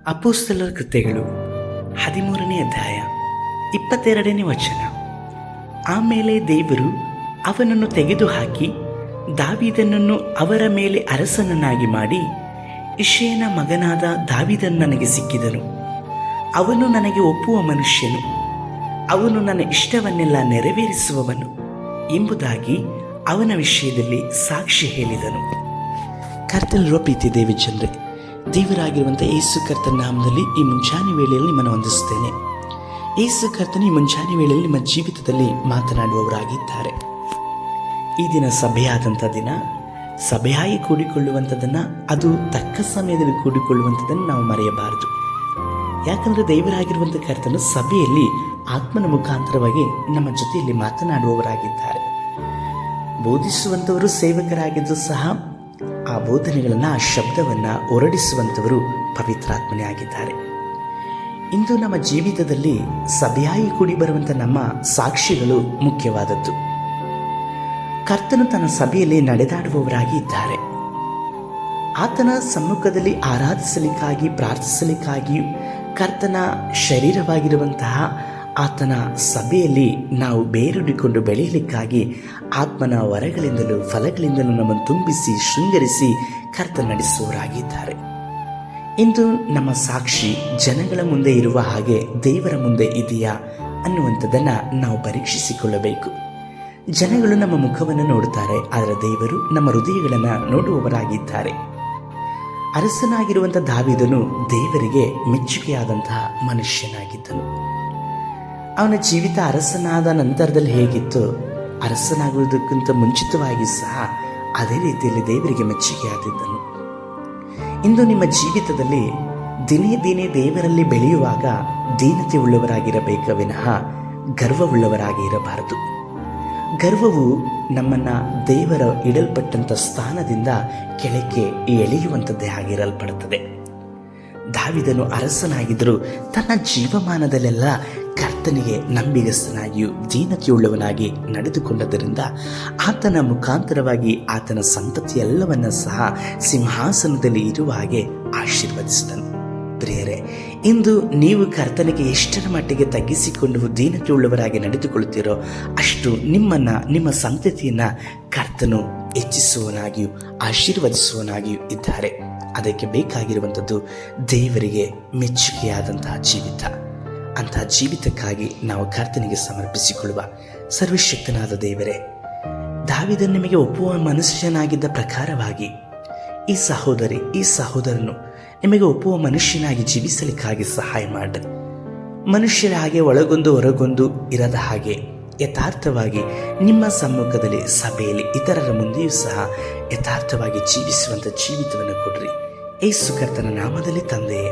ಅಪೊಸ್ತಲರ ಕೃತ್ಯಗಳು 13ನೇ ಅಧ್ಯಾಯ 22ನೇ ವಚನ. ಆಮೇಲೆ ದೇವರು ಅವನನ್ನು ತೆಗೆದುಹಾಕಿ ದಾವೀದನನ್ನು ಅವರ ಮೇಲೆ ಅರಸನನ್ನಾಗಿ ಮಾಡಿ, ಇಷಯನ ಮಗನಾದ ದಾವೀದನು ನನಗೆ ಸಿಕ್ಕಿದನು. ಅವನು ನನಗೆ ಒಪ್ಪುವ ಮನುಷ್ಯನು, ಅವನು ನನ್ನ ಇಷ್ಟವನ್ನೆಲ್ಲ ನೆರವೇರಿಸುವವನು ಎಂಬುದಾಗಿ ಅವನ ವಿಷಯದಲ್ಲಿ ಸಾಕ್ಷಿ ಹೇಳಿದನು. ಕರ್ತನಲ್ಲಿರುವ ಪ್ರೀತಿ ದೇವಿ ಜನರೇ, ದೇವರಾಗಿರುವಂಥ ಯೇಸು ಕರ್ತನ ನಾಮದಲ್ಲಿ ಈ ಮುಂಜಾನೆ ವೇಳೆಯಲ್ಲಿ ನಿಮ್ಮನ್ನು ವಂದಿಸುತ್ತೇನೆ. ಯೇಸು ಕರ್ತನ ಈ ಮುಂಜಾನೆ ವೇಳೆಯಲ್ಲಿ ನಿಮ್ಮ ಜೀವಿತದಲ್ಲಿ ಮಾತನಾಡುವವರಾಗಿದ್ದಾರೆ. ಈ ದಿನ ಸಭೆಯಾದಂಥ ದಿನ, ಸಭೆಯಾಗಿ ಕೂಡಿಕೊಳ್ಳುವಂಥದ್ದನ್ನು, ಅದು ತಕ್ಕ ಸಮಯದಲ್ಲಿ ಕೂಡಿಕೊಳ್ಳುವಂಥದ್ದನ್ನು ನಾವು ಮರೆಯಬಾರದು. ಯಾಕಂದರೆ ದೇವರಾಗಿರುವಂಥ ಕರ್ತನು ಸಭೆಯಲ್ಲಿ ಆತ್ಮನ ಮುಖಾಂತರವಾಗಿ ನಮ್ಮ ಜೊತೆಯಲ್ಲಿ ಮಾತನಾಡುವವರಾಗಿದ್ದಾರೆ. ಬೋಧಿಸುವಂಥವರು ಸೇವಕರಾಗಿದ್ದು ಸಹ ಆ ಬೋಧನೆಗಳನ್ನು, ಆ ಶಬ್ದವನ್ನು ಹೊರಡಿಸುವಂಥವರು ಪವಿತ್ರಾತ್ಮನೇ ಆಗಿದ್ದಾರೆ. ಇಂದು ನಮ್ಮ ಜೀವಿತದಲ್ಲಿ ಸಭೆಯಾಗಿ ಕೂಡಿ ಬರುವಂಥ ನಮ್ಮ ಸಾಕ್ಷಿಗಳು ಮುಖ್ಯವಾದದ್ದು. ಕರ್ತನು ತನ್ನ ಸಭೆಯಲ್ಲಿ ನಡೆದಾಡುವವರಾಗಿ ಇದ್ದಾರೆ. ಆತನ ಸಮ್ಮುಖದಲ್ಲಿ ಆರಾಧಿಸಲಿಕ್ಕಾಗಿ, ಪ್ರಾರ್ಥಿಸಲಿಕ್ಕಾಗಿ, ಕರ್ತನ ಶರೀರವಾಗಿರುವಂತಹ ಆತನ ಸಭೆಯಲ್ಲಿ ನಾವು ಬೇರೂಡಿಕೊಂಡು ಬೆಳೆಯಲಿಕ್ಕಾಗಿ ಆತ್ಮನ ವರಗಳಿಂದಲೂ ಫಲಗಳಿಂದಲೂ ನಮ್ಮನ್ನು ತುಂಬಿಸಿ ಶೃಂಗರಿಸಿ ಕರ್ತ ನಡೆಸುವವರಾಗಿದ್ದಾರೆ. ಇಂದು ನಮ್ಮ ಸಾಕ್ಷಿ ಜನಗಳ ಮುಂದೆ ಇರುವ ಹಾಗೆ ದೇವರ ಮುಂದೆ ಇದೆಯಾ ಅನ್ನುವಂಥದ್ದನ್ನು ನಾವು ಪರೀಕ್ಷಿಸಿಕೊಳ್ಳಬೇಕು. ಜನಗಳು ನಮ್ಮ ಮುಖವನ್ನು ನೋಡುತ್ತಾರೆ, ಆದರೆ ದೇವರು ನಮ್ಮ ಹೃದಯಗಳನ್ನು ನೋಡುವವರಾಗಿದ್ದಾರೆ. ಅರಸನಾಗಿರುವಂಥ ದಾವೀದನು ದೇವರಿಗೆ ಮೆಚ್ಚುಗೆಯಾದಂತಹ ಮನುಷ್ಯನಾಗಿದ್ದನು. ಅವನ ಜೀವಿತ ಅರಸನಾದ ನಂತರದಲ್ಲಿ ಹೇಗಿತ್ತು, ಅರಸನಾಗುವುದಕ್ಕಿಂತ ಮುಂಚಿತವಾಗಿ ಸಹ ಅದೇ ರೀತಿಯಲ್ಲಿ ದೇವರಿಗೆ ಮೆಚ್ಚುಗೆಯಾದಿದ್ದನು. ಇಂದು ನಿಮ್ಮ ಜೀವಿತದಲ್ಲಿ ದಿನೇ ದಿನೇ ದೇವರಲ್ಲಿ ಬೆಳೆಯುವಾಗ ದೀನತೆ ಉಳ್ಳವರಾಗಿರಬೇಕ ವಿನಃ ಗರ್ವವುಳ್ಳವರಾಗಿ ಇರಬಾರದು. ಗರ್ವವು ನಮ್ಮನ್ನು ದೇವರ ಇಡಲ್ಪಟ್ಟಂಥ ಸ್ಥಾನದಿಂದ ಕೆಳಕ್ಕೆ ಎಳೆಯುವಂಥದ್ದೇ ಆಗಿರಲ್ಪಡುತ್ತದೆ. ದಾವೀದನು ಅರಸನಾಗಿದ್ದರೂ ತನ್ನ ಜೀವಮಾನದಲ್ಲೆಲ್ಲ ಕರ್ತನಿಗೆ ನಂಬಿಗಸ್ತನಾಗಿಯೂ ದೀನತೆಯುಳ್ಳವನಾಗಿ ನಡೆದುಕೊಂಡದರಿಂದ ಆತನ ಮುಖಾಂತರವಾಗಿ ಆತನ ಸಂತತಿಯೆಲ್ಲವನ್ನ ಸಹ ಸಿಂಹಾಸನದಲ್ಲಿ ಇರುವ ಹಾಗೆ ಆಶೀರ್ವದಿಸಿದನು. ಪ್ರಿಯರೇ, ಇಂದು ನೀವು ಕರ್ತನಿಗೆ ಎಷ್ಟರ ಮಟ್ಟಿಗೆ ತಗ್ಗಿಸಿಕೊಂಡು ದೀನತೆಯುಳ್ಳವರಾಗಿ ನಡೆದುಕೊಳ್ಳುತ್ತೀರೋ ಅಷ್ಟು ನಿಮ್ಮ ಸಂತತಿಯನ್ನು ಕರ್ತನು ಹೆಚ್ಚಿಸುವನಾಗಿಯೂ ಆಶೀರ್ವದಿಸುವನಾಗಿಯೂ ಇದ್ದಾರೆ. ಅದಕ್ಕೆ ಬೇಕಾಗಿರುವಂಥದ್ದು ದೇವರಿಗೆ ಮೆಚ್ಚುಗೆಯಾದಂತಹ ಜೀವಿತ. ಅಂತಹ ಜೀವಿತಕ್ಕಾಗಿ ನಾವು ಕರ್ತನಿಗೆ ಸಮರ್ಪಿಸಿಕೊಳ್ಳುವ. ಸರ್ವಶಕ್ತನಾದ ದೇವರೇ, ದಾವೀದನು ನಿಮಗೆ ಒಪ್ಪುವ ಮನುಷ್ಯನಾಗಿದ್ದ ಪ್ರಕಾರವಾಗಿ ಈ ಸಹೋದರಿ, ಈ ಸಹೋದರನು ನಿಮಗೆ ಒಪ್ಪುವ ಮನುಷ್ಯನಾಗಿ ಜೀವಿಸಲಿಕ್ಕಾಗಿ ಸಹಾಯ ಮಾಡಿ. ಮನುಷ್ಯರ ಹಾಗೆ ಒಳಗೊಂದು ಹೊರಗೊಂದು ಇರದ ಹಾಗೆ ಯಥಾರ್ಥವಾಗಿ ನಿಮ್ಮ ಸಮ್ಮುಖದಲ್ಲಿ, ಸಭೆಯಲ್ಲಿ, ಇತರರ ಮುಂದೆಯೂ ಸಹ ಯಥಾರ್ಥವಾಗಿ ಜೀವಿಸುವಂಥ ಜೀವಿತವನ್ನು ಕೊಡ್ರಿ. ಯೇಸು ಕರ್ತನ ನಾಮದಲ್ಲಿ ತಂದೆಯೇ.